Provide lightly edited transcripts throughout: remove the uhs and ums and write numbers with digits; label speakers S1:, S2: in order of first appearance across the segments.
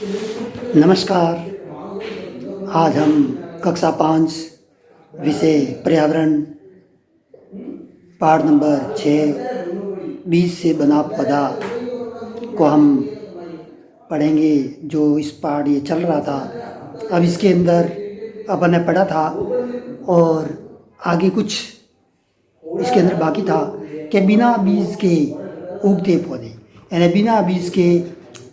S1: नमस्कार। आज हम कक्षा 5 विषय पर्यावरण पाठ नंबर 6 बीज से बना पौधा को हम पढ़ेंगे। जो इस पाठ ये चल रहा था, अब इसके अंदर अपन ने पढ़ा था और आगे कुछ इसके अंदर बाकी था कि बिना बीज के उगते पौधे, यानी बिना बीज के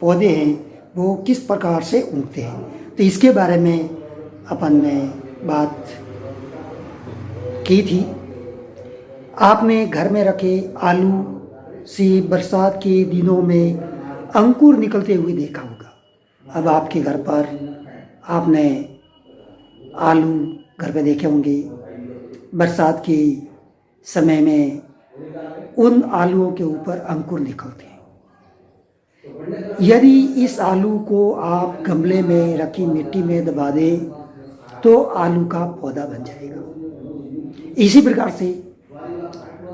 S1: पौधे हैं वो किस प्रकार से उगते हैं। तो इसके बारे में अपन ने बात की थी। आपने घर में रखे आलू से बरसात के दिनों में अंकुर निकलते हुए देखा होगा। अब आपके घर पर आपने आलू घर पे देखे होंगे। बरसात के समय में उन आलूओं के ऊपर अंकुर निकलते हैं। यदि इस आलू को आप गमले में रखी मिट्टी में दबा दें तो आलू का पौधा बन जाएगा। इसी प्रकार से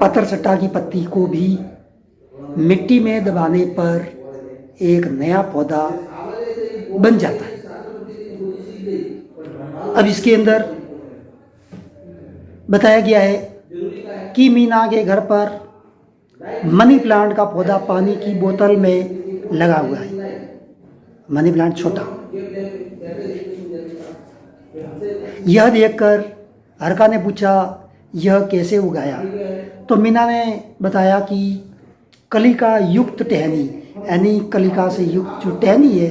S1: पतरचट्टा की पत्ती को भी मिट्टी में दबाने पर एक नया पौधा बन जाता है। अब इसके अंदर बताया गया है कि मीना के घर पर मनी प्लांट का पौधा पानी की बोतल में लगा हुआ है। मनी प्लांट छोटा। यह देखकर हरका ने पूछा, यह कैसे उगाया? तो मीना ने बताया कि कलिका युक्त टहनी, यानी कलिका से युक्त जो टहनी है,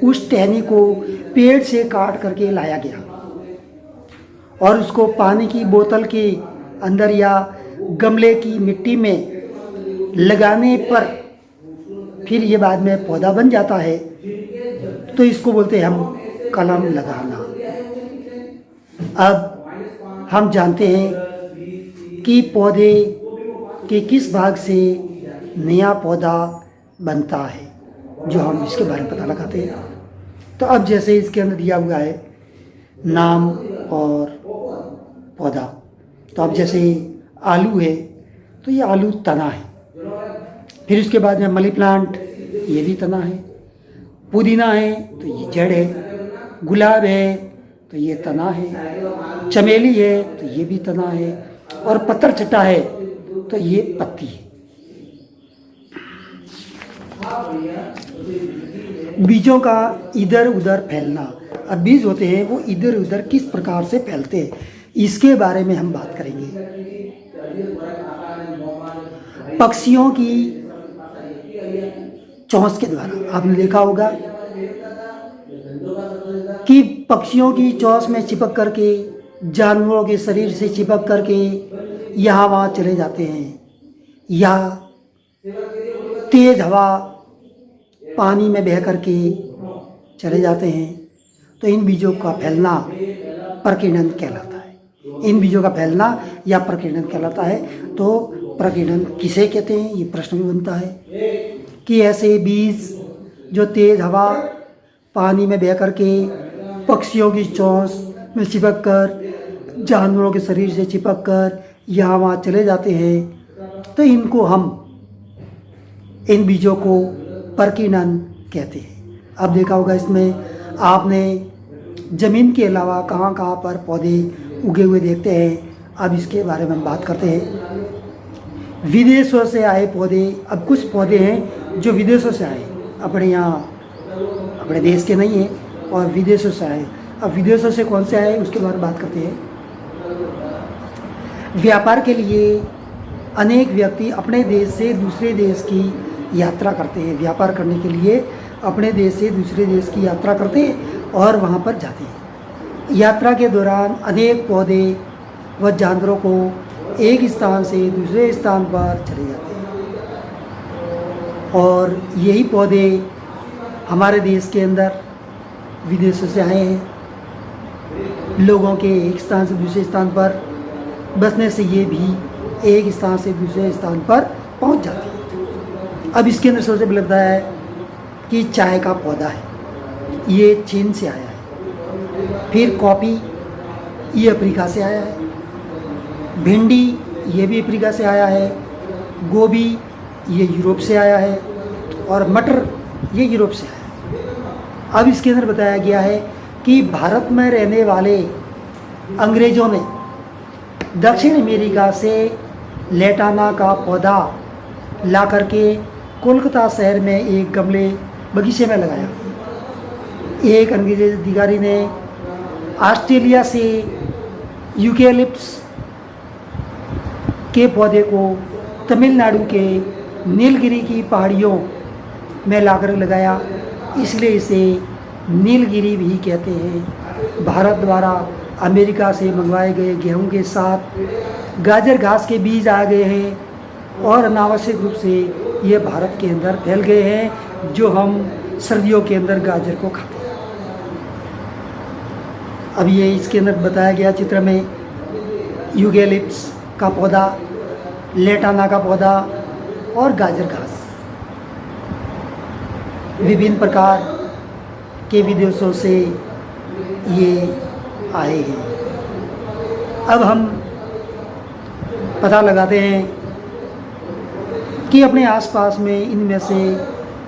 S1: उस टहनी को पेड़ से काट करके लाया गया और उसको पानी की बोतल के अंदर या गमले की मिट्टी में लगाने पर फिर ये बाद में पौधा बन जाता है। तो इसको बोलते हैं हम कलम लगाना। अब हम जानते हैं कि पौधे के किस भाग से नया पौधा बनता है, जो हम इसके बारे में पता लगाते हैं। तो अब जैसे इसके अंदर दिया हुआ है नाम और पौधा। तो अब जैसे आलू है तो ये आलू तना है। फिर उसके बाद में मनी प्लांट, ये भी तना है। पुदीना है तो ये जड़ है। गुलाब है तो ये तना है। चमेली है तो ये भी तना है। और पतरचट्टा है तो ये पत्ती है। बीजों का इधर उधर फैलना। अब बीज होते हैं वो इधर उधर किस प्रकार से फैलते हैं, इसके बारे में हम बात करेंगे। पक्षियों की चोंच के द्वारा आपने देखा होगा कि पक्षियों की चोंच में चिपक करके, जानवरों के शरीर से चिपक करके यहाँ वहाँ चले जाते हैं, या तेज हवा पानी में बह करके चले जाते हैं। तो इन बीजों का फैलना प्रकीर्णन कहलाता है। इन बीजों का फैलना या प्रकीर्णन कहलाता है। तो प्रकीर्णन किसे कहते हैं, ये प्रश्न भी बनता है कि ऐसे बीज जो तेज हवा पानी में बह करके पक्षियों की चोंच में चिपक कर, जानवरों के शरीर से चिपक कर यहाँ वहाँ चले जाते हैं, तो इनको हम, इन बीजों को प्रकीर्णन कहते हैं। अब देखा होगा इसमें आपने ज़मीन के अलावा कहाँ कहाँ पर पौधे उगे हुए देखते हैं। अब इसके बारे में हम बात करते हैं। विदेशों से आए पौधे। अब कुछ पौधे हैं जो विदेशों से आए, अपने यहाँ अपने देश के नहीं हैं और विदेशों से आए। अब विदेशों से कौन से आए उसके बारे में बात करते हैं। व्यापार के लिए अनेक व्यक्ति अपने देश से दूसरे देश की यात्रा करते हैं। व्यापार करने के लिए अपने देश से दूसरे देश की यात्रा करते हैं और वहाँ पर जाते हैं। यात्रा के दौरान अनेक पौधे व जानवरों को एक स्थान से दूसरे स्थान पर चले जाते हैं और यही पौधे हमारे देश के अंदर विदेशों से आए हैं। लोगों के एक स्थान से दूसरे स्थान पर बसने से ये भी एक स्थान से दूसरे स्थान पर पहुंच जाते हैं। अब इसके अंदर सबसे पहले लगता है कि चाय का पौधा है, ये चीन से आया है। फिर कॉफ़ी, ये अफ्रीका से आया है। भिंडी, ये भी अफ्रीका से आया है। गोभी, ये यूरोप से आया है। और मटर, ये यूरोप से आया है। अब इसके अंदर बताया गया है कि भारत में रहने वाले अंग्रेज़ों ने दक्षिण अमेरिका से लेटाना का पौधा ला करके कोलकाता शहर में एक गमले बगीचे में लगाया। एक अंग्रेज़ अधिकारी ने ऑस्ट्रेलिया से यूकेलिप्टस के पौधे को तमिलनाडु के नीलगिरी की पहाड़ियों में लाकर लगाया, इसलिए इसे नीलगिरी भी कहते हैं। भारत द्वारा अमेरिका से मंगवाए गए गेहूं के साथ गाजर घास के बीज आ गए हैं और अनावश्यक रूप से ये भारत के अंदर फैल गए हैं, जो हम सर्दियों के अंदर गाजर को खाते हैं। अब ये इसके अंदर बताया गया चित्र में यूकेलिप्टस का पौधा, लेटाना का पौधा और गाजर घास विभिन्न प्रकार के विदेशों से ये आए हैं। अब हम पता लगाते हैं कि अपने आसपास में इनमें से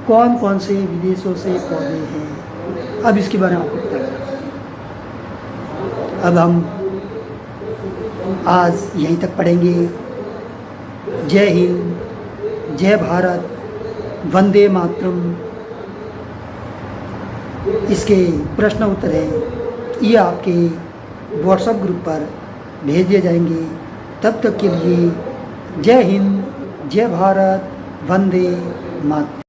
S1: कौन कौन से विदेशों से पौधे हैं। अब इसके बारे में आपको पता लगा। अब हम आज यहीं तक पढ़ेंगे। जय हिंद, जय भारत, वंदे मातरम। इसके प्रश्न उत्तर हैं, ये आपके व्हाट्सएप ग्रुप पर भेज दिए जाएंगे। तब तक के लिए जय हिंद, जय भारत, वंदे मातरम।